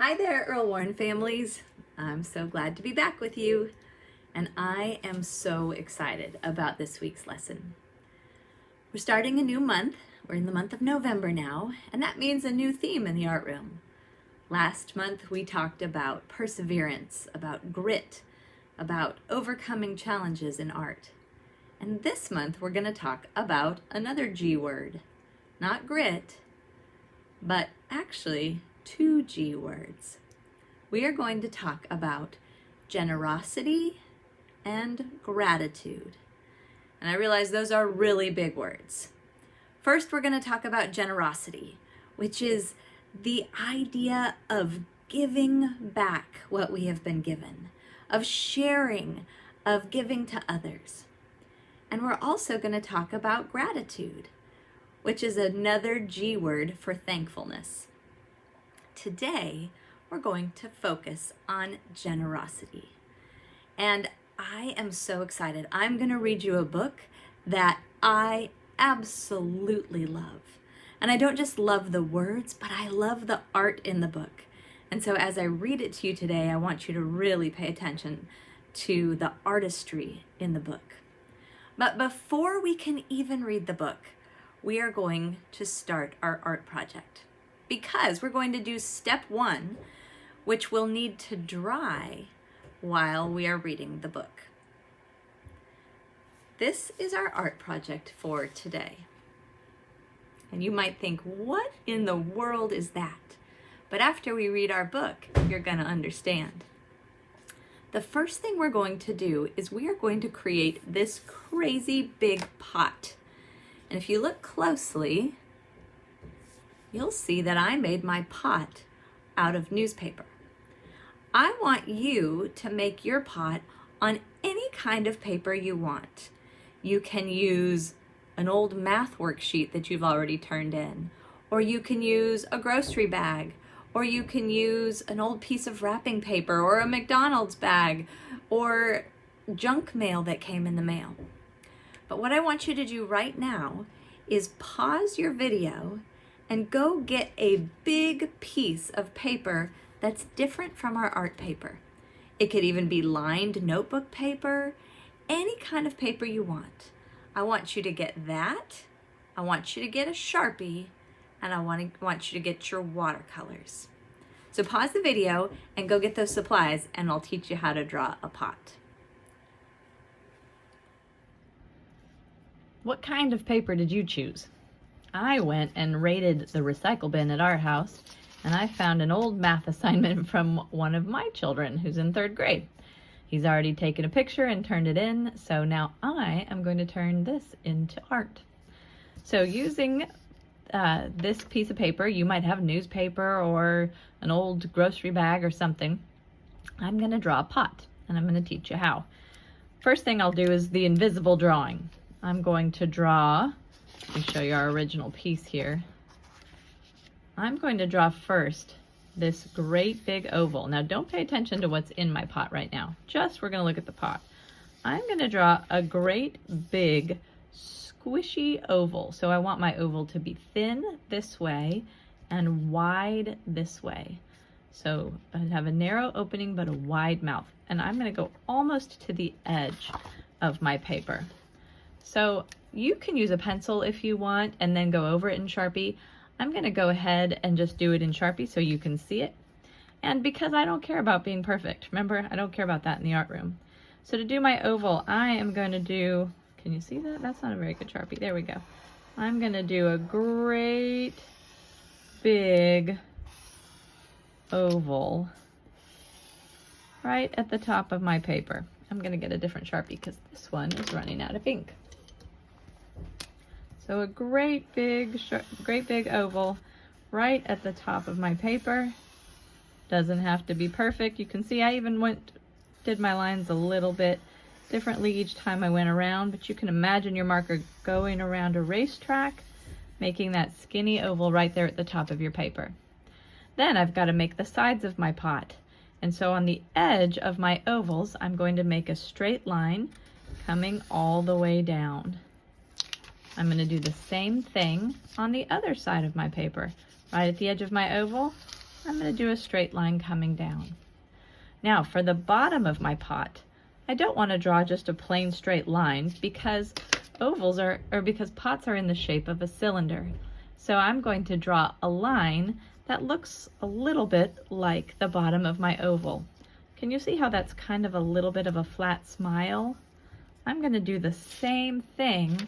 Hi there, Earl Warren families. I'm so glad to be back with you, and I am so excited about this week's lesson. We're starting a new month. We're in the month of November now, and that means a new theme in the art room. Last month we talked about perseverance, about grit, about overcoming challenges in art. And this month we're going to talk about another G word, not grit, but actually two G words. We are going to talk about generosity and gratitude. And I realize those are really big words. First, we're going to talk about generosity, which is the idea of giving back what we have been given, of sharing, of giving to others. And we're also going to talk about gratitude, which is another G word for thankfulness. Today, we're going to focus on generosity. And I am so excited. I'm going to read you a book that I absolutely love. And I don't just love the words, but I love the art in the book. And so as I read it to you today, I want you to really pay attention to the artistry in the book. But before we can even read the book, we are going to start our art project, because we're going to do step 1, which will need to dry while we are reading the book. This is our art project for today. And you might think, what in the world is that? But after we read our book, you're going to understand. The first thing we're going to do is we are going to create this crazy big pot. And if you look closely, you'll see that I made my pot out of newspaper. I want you to make your pot on any kind of paper you want. You can use an old math worksheet that you've already turned in, or you can use a grocery bag, or you can use an old piece of wrapping paper, or a McDonald's bag, or junk mail that came in the mail. But what I want you to do right now is pause your video and go get a big piece of paper that's different from our art paper. It could even be lined notebook paper, any kind of paper you want. I want you to get that. I want you to get a Sharpie, and I want you to get your watercolors. So pause the video and go get those supplies, and I'll teach you how to draw a pot. What kind of paper did you choose? I went and raided the recycle bin at our house, and I found an old math assignment from one of my children who's in 3rd grade. He's already taken a picture and turned it in, so now I am going to turn this into art. So using this piece of paper, you might have newspaper or an old grocery bag or something. I'm going to draw a pot, and I'm going to teach you how. First thing I'll do is the invisible drawing. I'm going to draw, let me show you our original piece here. I'm going to draw first this great big oval. Now don't pay attention to what's in my pot right now. Just we're going to look at the pot. I'm going to draw a great big squishy oval. So I want my oval to be thin this way and wide this way. So I have a narrow opening but a wide mouth. And I'm going to go almost to the edge of my paper. So you can use a pencil if you want and then go over it in Sharpie. I'm going to go ahead and just do it in Sharpie so you can see it. And because I don't care about being perfect, remember, I don't care about that in the art room. So to do my oval, I am going to do, can you see that? That's not a very good Sharpie. There we go. I'm going to do a great big oval right at the top of my paper. I'm going to get a different Sharpie because this one is running out of ink. So a great big oval right at the top of my paper. Doesn't have to be perfect. You can see I even did my lines a little bit differently each time I went around, but you can imagine your marker going around a racetrack, making that skinny oval right there at the top of your paper. Then I've got to make the sides of my pot. And so on the edge of my ovals, I'm going to make a straight line coming all the way down. I'm going to do the same thing on the other side of my paper. Right at the edge of my oval, I'm going to do a straight line coming down. Now for the bottom of my pot, I don't want to draw just a plain straight line because because pots are in the shape of a cylinder. So I'm going to draw a line that looks a little bit like the bottom of my oval. Can you see how that's kind of a little bit of a flat smile? I'm going to do the same thing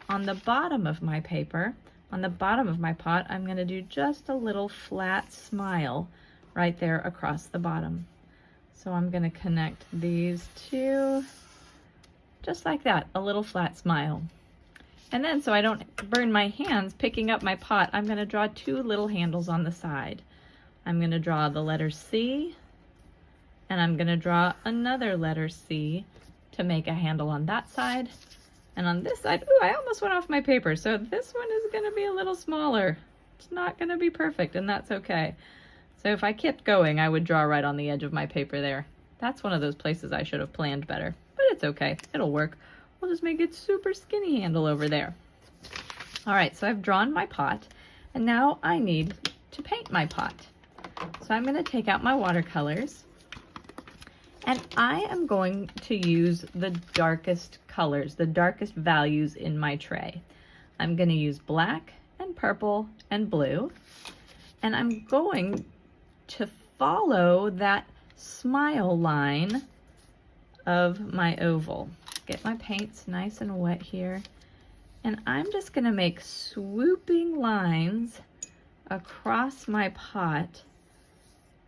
on the bottom of my paper. On the bottom of my pot, I'm going to do just a little flat smile right there across the bottom. So I'm going to connect these two just like that, a little flat smile. And then so I don't burn my hands picking up my pot, I'm going to draw two little handles on the side. I'm going to draw the letter C, and I'm going to draw another letter C to make a handle on that side. And on this side, ooh, I almost went off my paper, so this one is going to be a little smaller. It's not going to be perfect, and that's okay. So if I kept going, I would draw right on the edge of my paper there. That's one of those places I should have planned better, but it's okay. It'll work. We'll just make it super skinny handle over there. All right, so I've drawn my pot, and now I need to paint my pot. So I'm going to take out my watercolors, and I am going to use the darkest colors, the darkest values in my tray. I'm going to use black and purple and blue, and I'm going to follow that smile line of my oval. Get my paints nice and wet here, and I'm just going to make swooping lines across my pot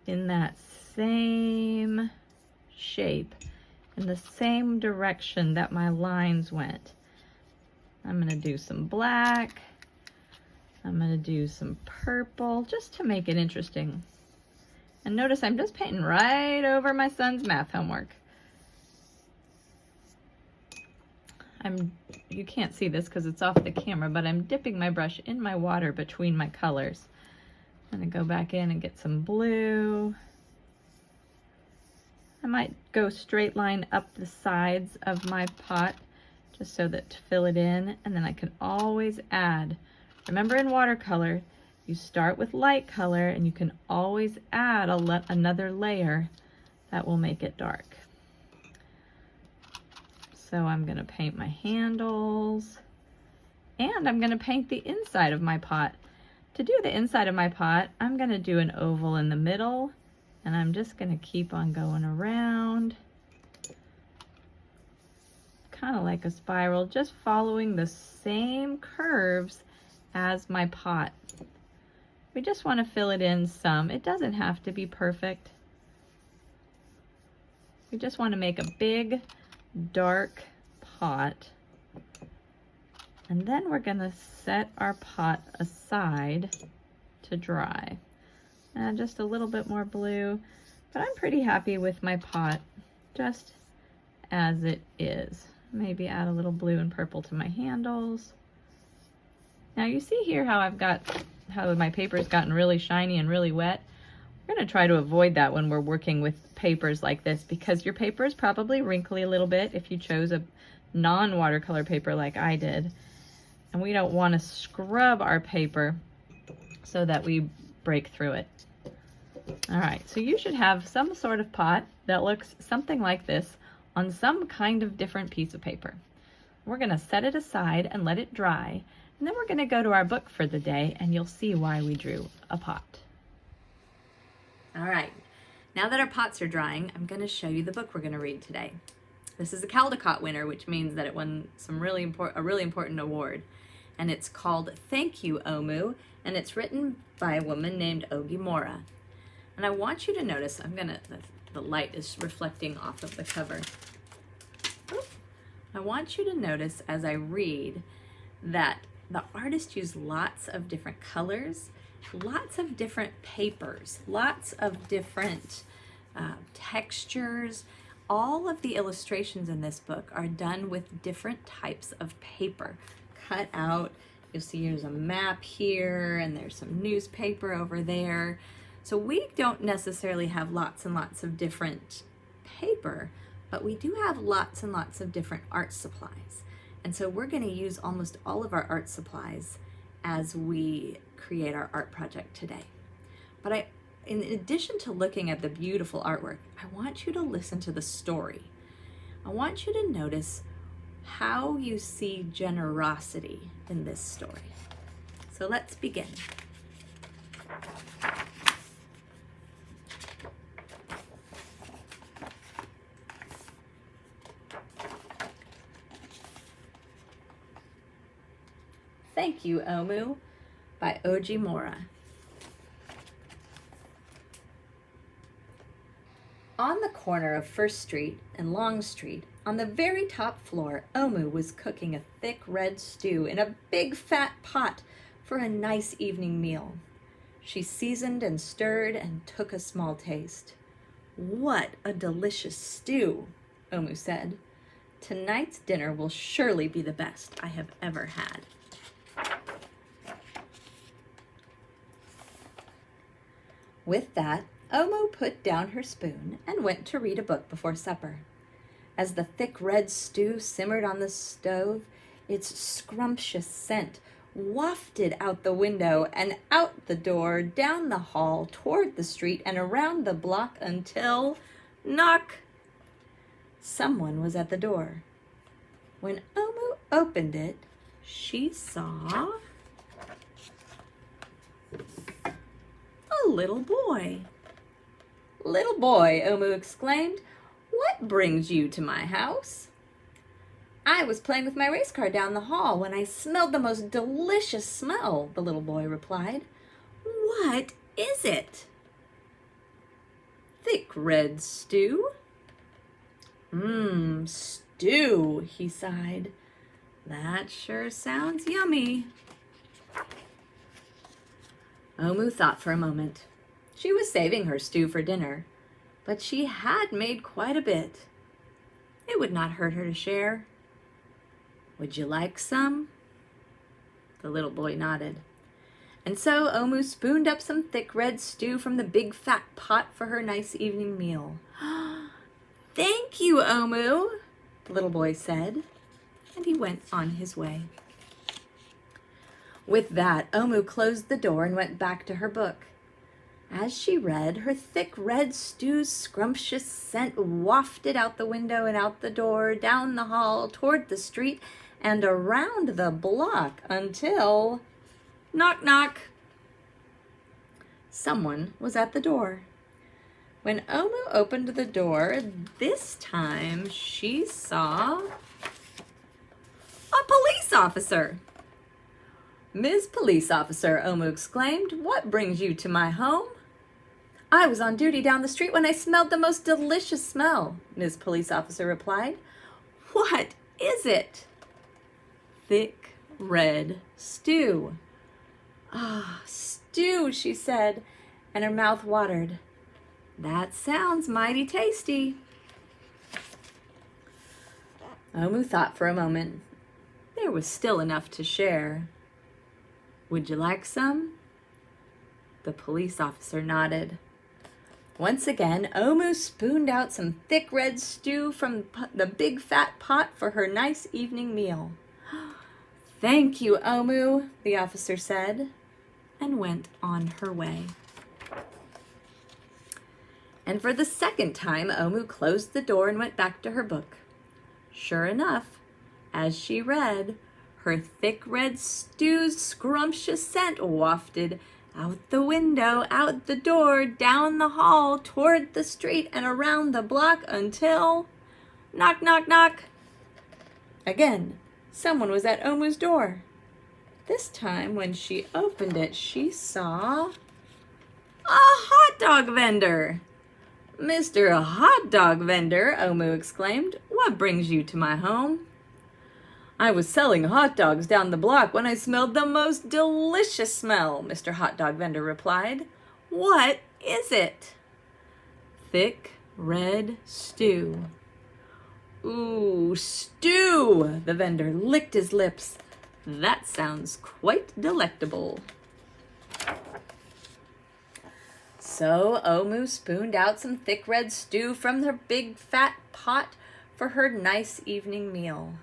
in that same shape, in the same direction that my lines went. I'm going to do some black, I'm going to do some purple just to make it interesting. And notice I'm just painting right over my son's math homework. You can't see this because it's off the camera, but I'm dipping my brush in my water between my colors. I'm going to go back in and get some blue. I might go straight line up the sides of my pot just so that to fill it in, and then I can always add. Remember, in watercolor, you start with light color and you can always add another layer that will make it dark. So I'm going to paint my handles, and I'm going to paint the inside of my pot. To do the inside of my pot, I'm going to do an oval in the middle, and I'm just going to keep on going around, kind of like a spiral, just following the same curves as my pot. We just want to fill it in some. It doesn't have to be perfect. We just want to make a big, dark pot, and then we're going to set our pot aside to dry. Just a little bit more blue, but I'm pretty happy with my pot just as it is. Maybe add a little blue and purple to my handles. Now you see here how how my paper's gotten really shiny and really wet. We're going to try to avoid that when we're working with papers like this, because your paper is probably wrinkly a little bit if you chose a non-watercolor paper like I did. And we don't want to scrub our paper so that we break through it. All right, so you should have some sort of pot that looks something like this on some kind of different piece of paper. We're going to set it aside and let it dry, and then we're going to go to our book for the day, and you'll see why we drew a pot. All right, now that our pots are drying, I'm going to show you the book we're going to read today. This is a Caldecott winner, which means that it won a really important award, and it's called Thank You, Omu, and it's written by a woman named Ogi Mora. And I want you to notice, the light is reflecting off of the cover. I want you to notice as I read that the artist used lots of different colors, lots of different papers, lots of different textures. All of the illustrations in this book are done with different types of paper cut out. You'll see there's a map here, and there's some newspaper over there. So we don't necessarily have lots and lots of different paper, but we do have lots and lots of different art supplies. And so we're going to use almost all of our art supplies as we create our art project today. But in addition to looking at the beautiful artwork, I want you to listen to the story. I want you to notice how you see generosity in this story. So let's begin. Thank You, Omu by Oji Mora. On the corner of First Street and Long Street, on the very top floor, Omu was cooking a thick red stew in a big fat pot for a nice evening meal. She seasoned and stirred and took a small taste. "What a delicious stew," Omu said. "Tonight's dinner will surely be the best I have ever had." With that, Omu put down her spoon and went to read a book before supper. As the thick red stew simmered on the stove, its scrumptious scent wafted out the window and out the door, down the hall, toward the street, and around the block until, knock! Someone was at the door. When Omu opened it, she saw a little boy. "Little boy," Omu exclaimed, "what brings you to my house?" "I was playing with my race car down the hall when I smelled the most delicious smell," the little boy replied. "What is it?" "Thick red stew." Stew," he sighed. "That sure sounds yummy." Omu thought for a moment. She was saving her stew for dinner, but she had made quite a bit. It would not hurt her to share. "Would you like some?" The little boy nodded. And so Omu spooned up some thick red stew from the big fat pot for her nice evening meal. "Thank you, Omu," the little boy said, and he went on his way. With that, Omu closed the door and went back to her book. As she read, her thick red stew's scrumptious scent wafted out the window and out the door, down the hall, toward the street, and around the block until, knock, knock! Someone was at the door. When Omu opened the door, this time she saw a police officer. "Ms. Police Officer," Omu exclaimed, "what brings you to my home?" "I was on duty down the street when I smelled the most delicious smell," Ms. Police Officer replied. "What is it?" "Thick red stew." "Ah, stew," she said, and her mouth watered. "That sounds mighty tasty." Omu thought for a moment. There was still enough to share. "Would you like some?" The police officer nodded. Once again, Omu spooned out some thick red stew from the big fat pot for her nice evening meal. "Thank you, Omu," the officer said, and went on her way. And for the second time, Omu closed the door and went back to her book. Sure enough, as she read, her thick red stew's scrumptious scent wafted out the window, out the door, down the hall, toward the street, and around the block until, knock, knock, knock! Again, someone was at Omu's door. This time, when she opened it, she saw a hot dog vendor. "Mr. Hot Dog Vendor," Omu exclaimed, "what brings you to my home?" "I was selling hot dogs down the block when I smelled the most delicious smell," Mr. Hot Dog Vendor replied. "What is it?" "Thick red stew." "Ooh, stew!" The vendor licked his lips. "That sounds quite delectable." So Omu spooned out some thick red stew from her big fat pot for her nice evening meal.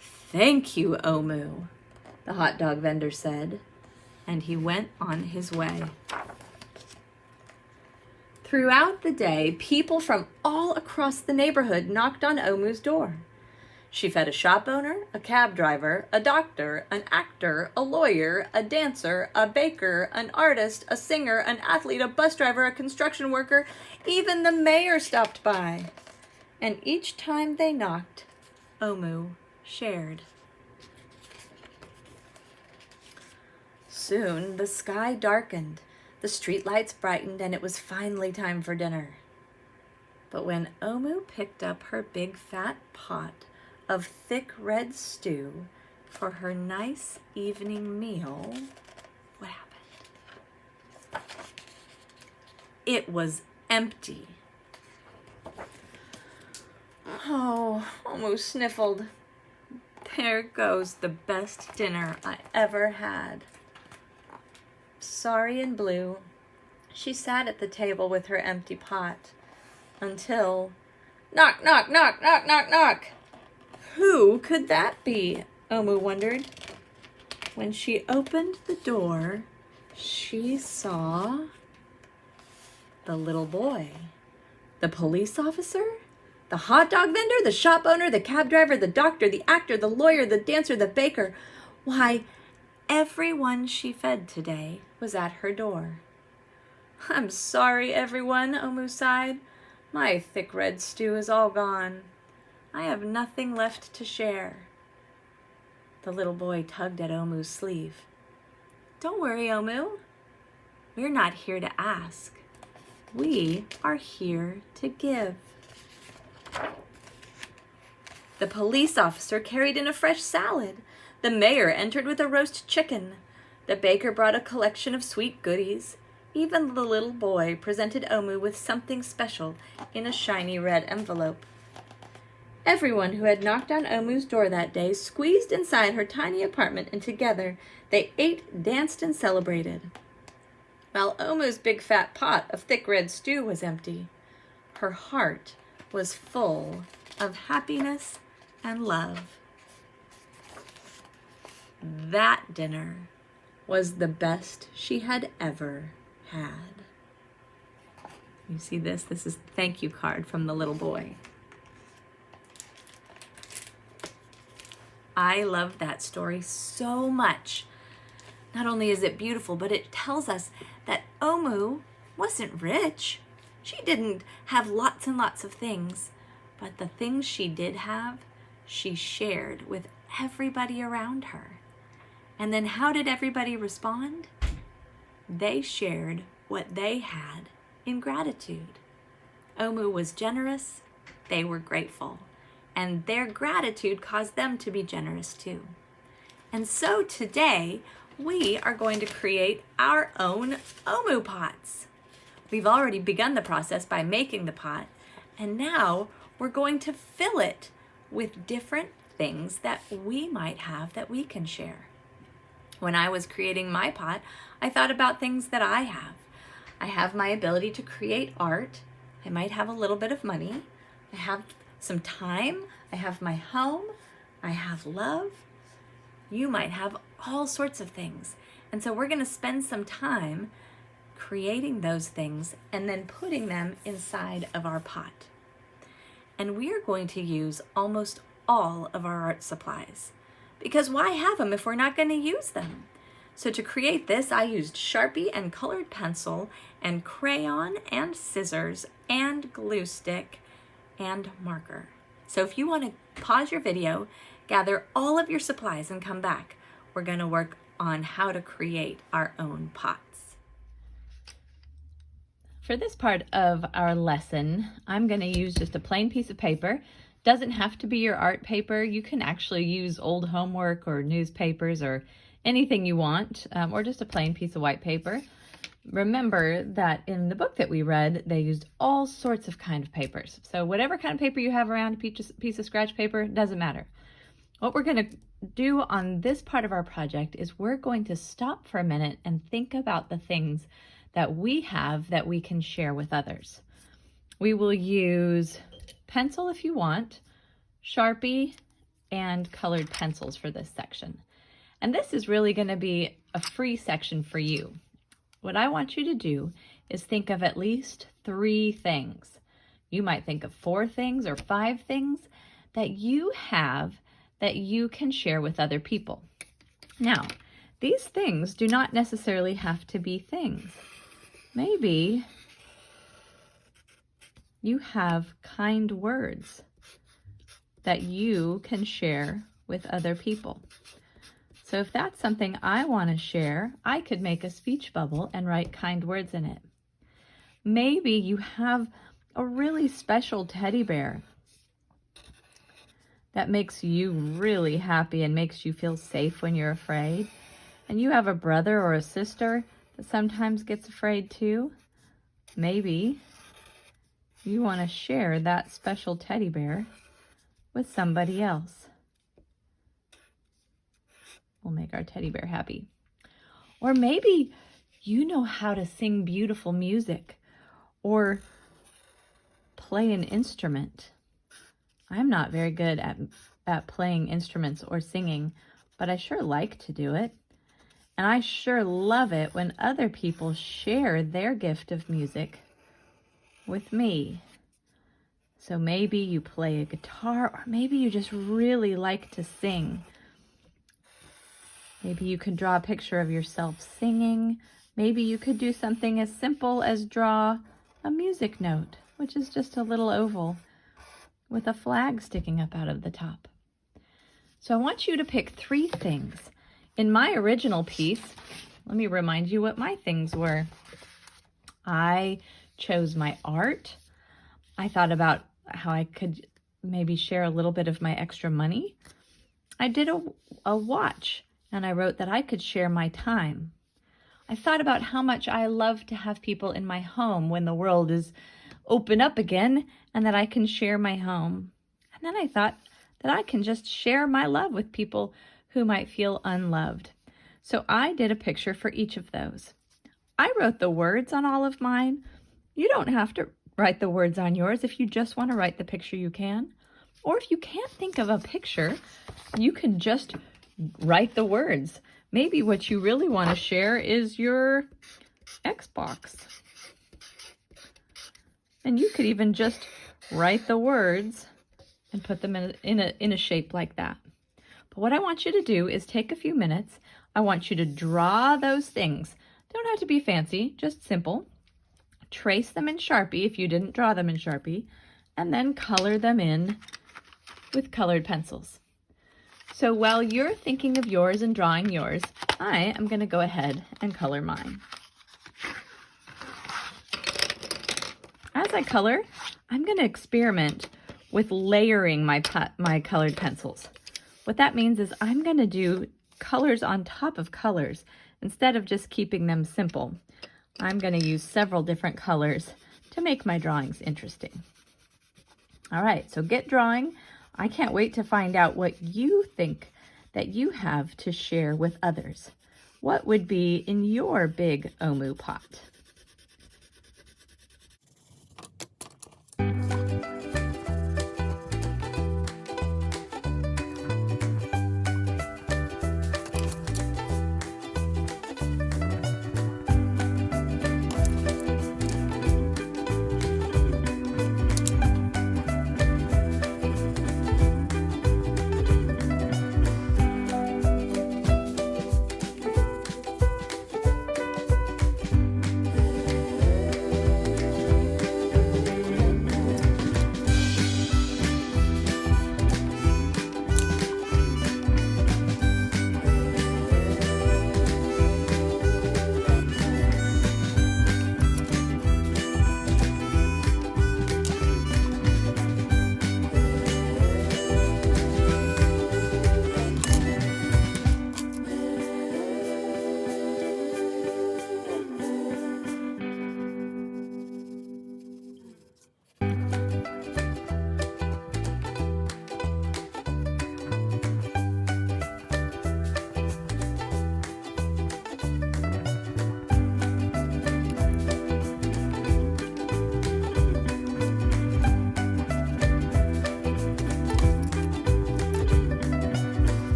"Thank you, Omu," the hot dog vendor said, and he went on his way. Throughout the day, people from all across the neighborhood knocked on Omu's door. She fed a shop owner, a cab driver, a doctor, an actor, a lawyer, a dancer, a baker, an artist, a singer, an athlete, a bus driver, a construction worker. Even the mayor stopped by. And each time they knocked, Omu shared. Soon the sky darkened, the streetlights brightened, and it was finally time for dinner. But when Omu picked up her big fat pot of thick red stew for her nice evening meal, what happened? It was empty. Oh, Omu sniffled. There goes the best dinner I ever had. Sorry and blue, she sat at the table with her empty pot until, knock, knock, knock, knock, knock, knock. Who could that be? Omu wondered. When she opened the door, she saw the little boy, the police officer, the hot dog vendor, the shop owner, the cab driver, the doctor, the actor, the lawyer, the dancer, the baker. Why, everyone she fed today was at her door. I'm sorry, everyone, Omu sighed. My thick red stew is all gone. I have nothing left to share. The little boy tugged at Omu's sleeve. Don't worry, Omu. We're not here to ask. We are here to give. The police officer carried in a fresh salad. The mayor entered with a roast chicken. The baker brought a collection of sweet goodies. Even the little boy presented Omu with something special in a shiny red envelope. Everyone who had knocked on Omu's door that day squeezed inside her tiny apartment, and together they ate, danced, and celebrated. While Omu's big fat pot of thick red stew was empty, her heart was full of happiness and love. That dinner was the best she had ever had. You see this? This is the thank you card from the little boy. I love that story so much. Not only is it beautiful, but it tells us that Omu wasn't rich. She didn't have lots and lots of things, but the things she did have, she shared with everybody around her. And then how did everybody respond? They shared what they had in gratitude. Omu was generous, they were grateful, and their gratitude caused them to be generous too. And so today, we are going to create our own Omu pots. We've already begun the process by making the pot, and now we're going to fill it with different things that we might have that we can share. When I was creating my pot, I thought about things that I have. I have my ability to create art. I might have a little bit of money. I have some time. I have my home. I have love. You might have all sorts of things. And so we're going to spend some time creating those things and then putting them inside of our pot. And we are going to use almost all of our art supplies. Because why have them if we're not going to use them? So to create this, I used Sharpie and colored pencil and crayon and scissors and glue stick and marker. So if you want to pause your video, gather all of your supplies and come back. We're going to work on how to create our own pots. For this part of our lesson, I'm going to use just a plain piece of paper. Doesn't have to be your art paper. You can actually use old homework or newspapers or anything you want, or just a plain piece of white paper. Remember that in the book that we read, they used all sorts of kind of papers. So whatever kind of paper you have around, a piece of scratch paper, doesn't matter. What we're going to do on this part of our project is we're going to stop for a minute and think about the things that we have that we can share with others. We will use pencil if you want, Sharpie, and colored pencils for this section. And this is really going to be a free section for you. What I want you to do is think of at least 3 things. You might think of 4 things or 5 things that you have that you can share with other people. Now, these things do not necessarily have to be things. Maybe you have kind words that you can share with other people. So if that's something I want to share, I could make a speech bubble and write kind words in it. Maybe you have a really special teddy bear that makes you really happy and makes you feel safe when you're afraid. And you have a brother or a sister that sometimes gets afraid too. Maybe you want to share that special teddy bear with somebody else. We'll make our teddy bear happy. Or maybe you know how to sing beautiful music or play an instrument. I'm not very good at playing instruments or singing, but I sure like to do it. And I sure love it when other people share their gift of music with me. So maybe you play a guitar, or maybe you just really like to sing. Maybe you could draw a picture of yourself singing. Maybe you could do something as simple as draw a music note, which is just a little oval with a flag sticking up out of the top. So I want you to pick 3 things. In my original piece, let me remind you what my things were. I chose my art. I thought about how I could maybe share a little bit of my extra money. I did a watch, and I wrote that I could share my time. I thought about how much I love to have people in my home when the world is open up again, and that I can share my home. And then I thought that I can just share my love with people who might feel unloved. So I did a picture for each of those. I wrote the words on all of mine. You don't have to write the words on yours. If you just want to write the picture, you can. Or if you can't think of a picture, you can just write the words. Maybe what you really want to share is your Xbox. And you could even just write the words and put them in a shape like that. But what I want you to do is take a few minutes. I want you to draw those things. Don't have to be fancy, just simple. Trace them in Sharpie if you didn't draw them in Sharpie, and then color them in with colored pencils. So while you're thinking of yours and drawing yours, I am going to go ahead and color mine. As I color, I'm going to experiment with layering my colored pencils. What that means is I'm going to do colors on top of colors instead of just keeping them simple. I'm going to use several different colors to make my drawings interesting. All right, so get drawing. I can't wait to find out what you think that you have to share with others. What would be in your big Omu pot?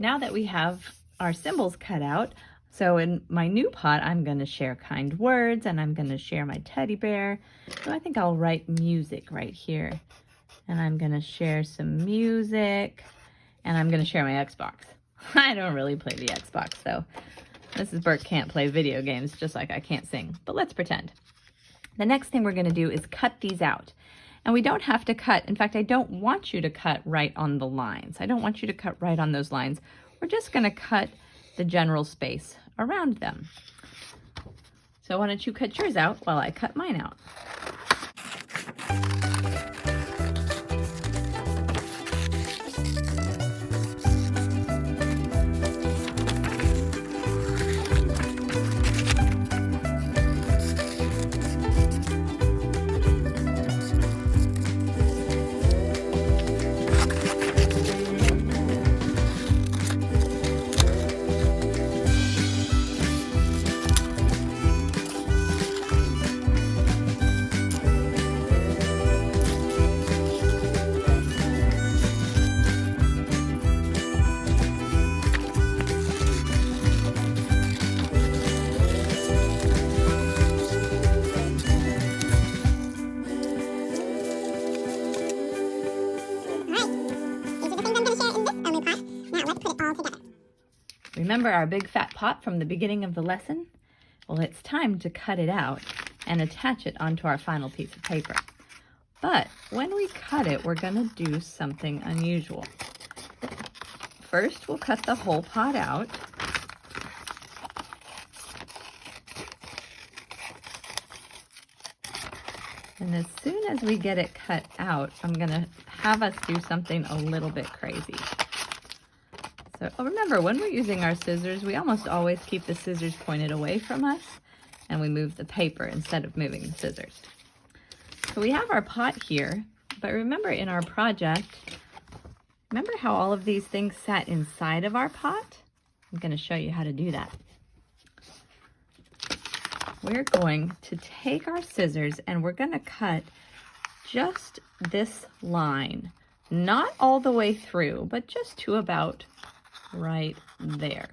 Now that we have our symbols cut out, so in my new pot, I'm going to share kind words and I'm going to share my teddy bear. So I think I'll write music right here. And I'm going to share some music and I'm going to share my Xbox. I don't really play the Xbox, so Mrs. Burke can't play video games just like I can't sing, but let's pretend. The next thing we're going to do is cut these out. And we don't have to cut. In fact, I don't want you to cut right on the lines. I don't want you to cut right on those lines. We're just going to cut the general space around them. So why don't you cut yours out while I cut mine out? Remember our big fat pot from the beginning of the lesson? Well, it's time to cut it out and attach it onto our final piece of paper. But when we cut it, we're going to do something unusual. First, we'll cut the whole pot out. And as soon as we get it cut out, I'm going to have us do something a little bit crazy. So remember, when we're using our scissors, we almost always keep the scissors pointed away from us, and we move the paper instead of moving the scissors. So we have our pot here, but remember in our project, remember how all of these things sat inside of our pot? I'm going to show you how to do that. We're going to take our scissors and we're going to cut just this line, not all the way through, but just to about right there.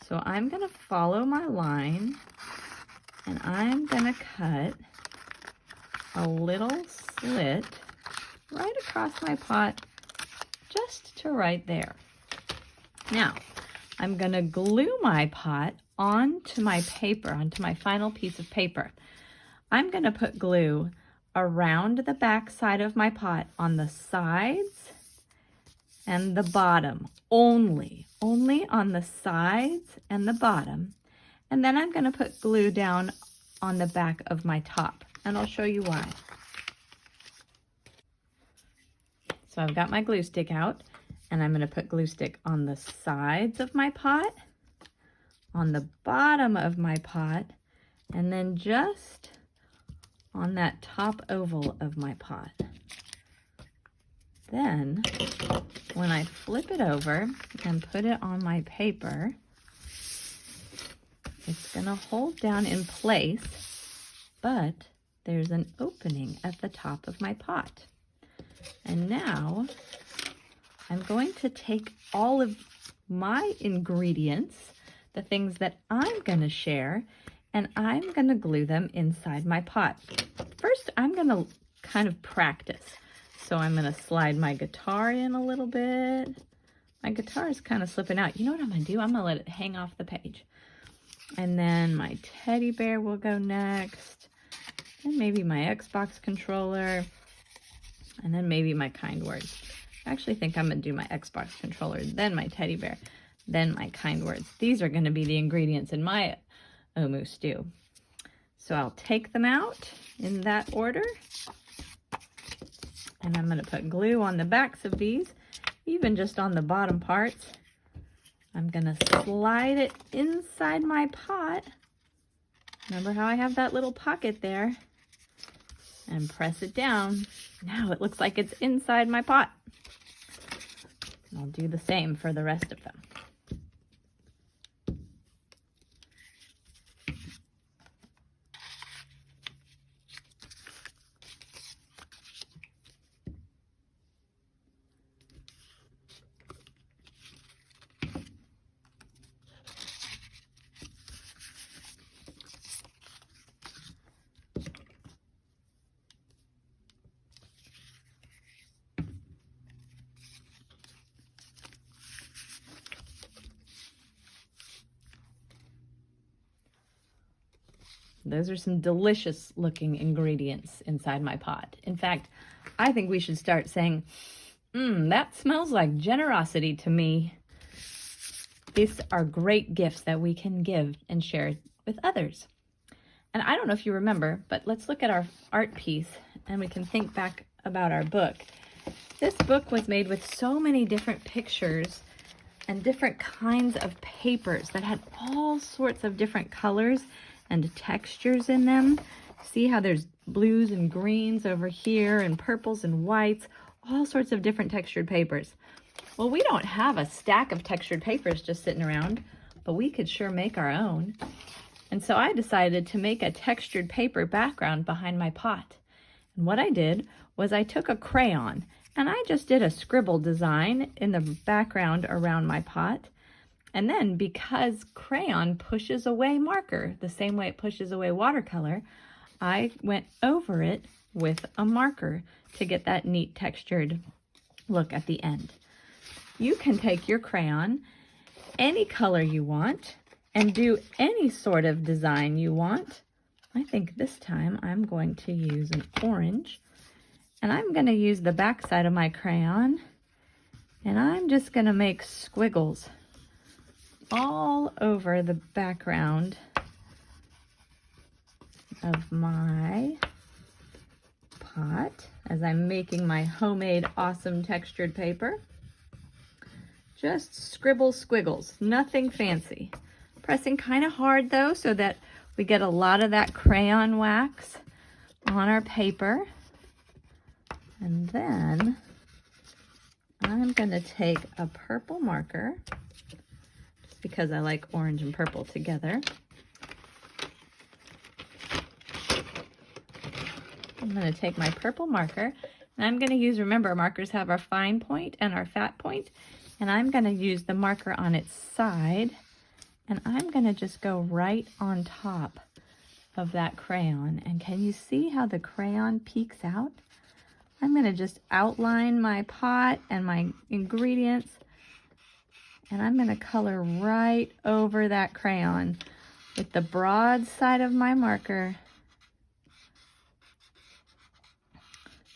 So I'm going to follow my line and I'm going to cut a little slit right across my pot just to right there. Now I'm going to glue my pot onto my paper, onto my final piece of paper. I'm going to put glue around the back side of my pot on the sides and the bottom, only on the sides and the bottom. And then I'm going to put glue down on the back of my top, and I'll show you why. So I've got my glue stick out, and I'm going to put glue stick on the sides of my pot, on the bottom of my pot, and then just on that top oval of my pot. Then, when I flip it over and put it on my paper, it's going to hold down in place, but there's an opening at the top of my pot. And now, I'm going to take all of my ingredients, the things that I'm going to share, and I'm going to glue them inside my pot. First, I'm going to kind of practice. So I'm going to slide my guitar in a little bit. My guitar is kind of slipping out. You know what I'm going to do? I'm going to let it hang off the page. And then my teddy bear will go next. And maybe my Xbox controller. And then maybe my kind words. I actually think I'm going to do my Xbox controller, then my teddy bear, then my kind words. These are going to be the ingredients in my Omu stew. So I'll take them out in that order. And I'm going to put glue on the backs of these, even just on the bottom parts. I'm going to slide it inside my pot. Remember how I have that little pocket there? And press it down. Now it looks like it's inside my pot. And I'll do the same for the rest of them. Those are some delicious looking ingredients inside my pot. In fact, I think we should start saying, that smells like generosity to me. These are great gifts that we can give and share with others. And I don't know if you remember, but let's look at our art piece and we can think back about our book. This book was made with so many different pictures and different kinds of papers that had all sorts of different colors and textures in them. See how there's blues and greens over here and purples and whites, all sorts of different textured papers. Well, we don't have a stack of textured papers just sitting around, but we could sure make our own. And so I decided to make a textured paper background behind my pot. And what I did was I took a crayon and I just did a scribble design in the background around my pot. And then because crayon pushes away marker the same way it pushes away watercolor, I went over it with a marker to get that neat textured look at the end. You can take your crayon, any color you want, and do any sort of design you want. I think this time I'm going to use an orange, and I'm going to use the back side of my crayon, and I'm just going to make squiggles all over the background of my pot as I'm making my homemade awesome textured paper. Just scribble squiggles, nothing fancy. Pressing kind of hard though so that we get a lot of that crayon wax on our paper. And then I'm going to take a purple marker, just because I like orange and purple together. I'm going to take my purple marker, and I'm going to use, remember, markers have our fine point and our fat point, and I'm going to use the marker on its side, and I'm going to just go right on top of that crayon. And can you see how the crayon peeks out? I'm going to just outline my pot and my ingredients, and I'm going to color right over that crayon with the broad side of my marker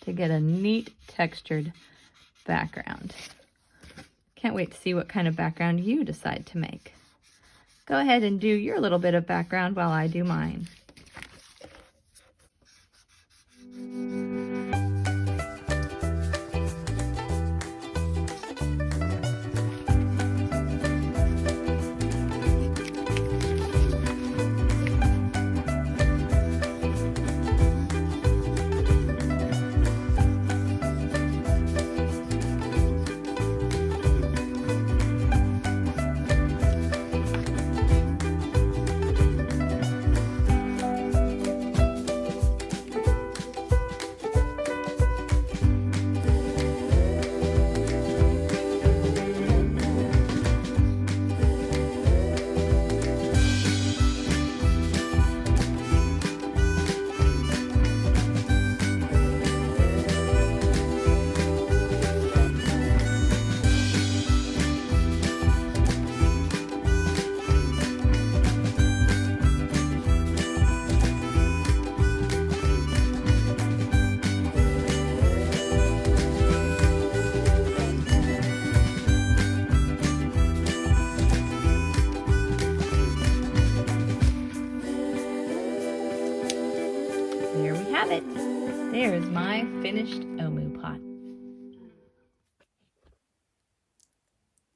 to get a neat textured background. Can't wait to see what kind of background you decide to make. Go ahead and do your little bit of background while I do mine. There we have it. There's my finished Omu pot.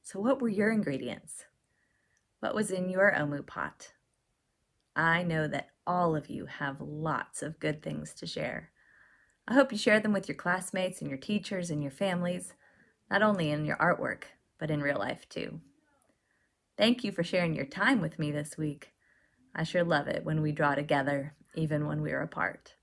So what were your ingredients? What was in your Omu pot? I know that all of you have lots of good things to share. I hope you share them with your classmates and your teachers and your families, not only in your artwork, but in real life too. Thank you for sharing your time with me this week. I sure love it when we draw together, even when we're apart.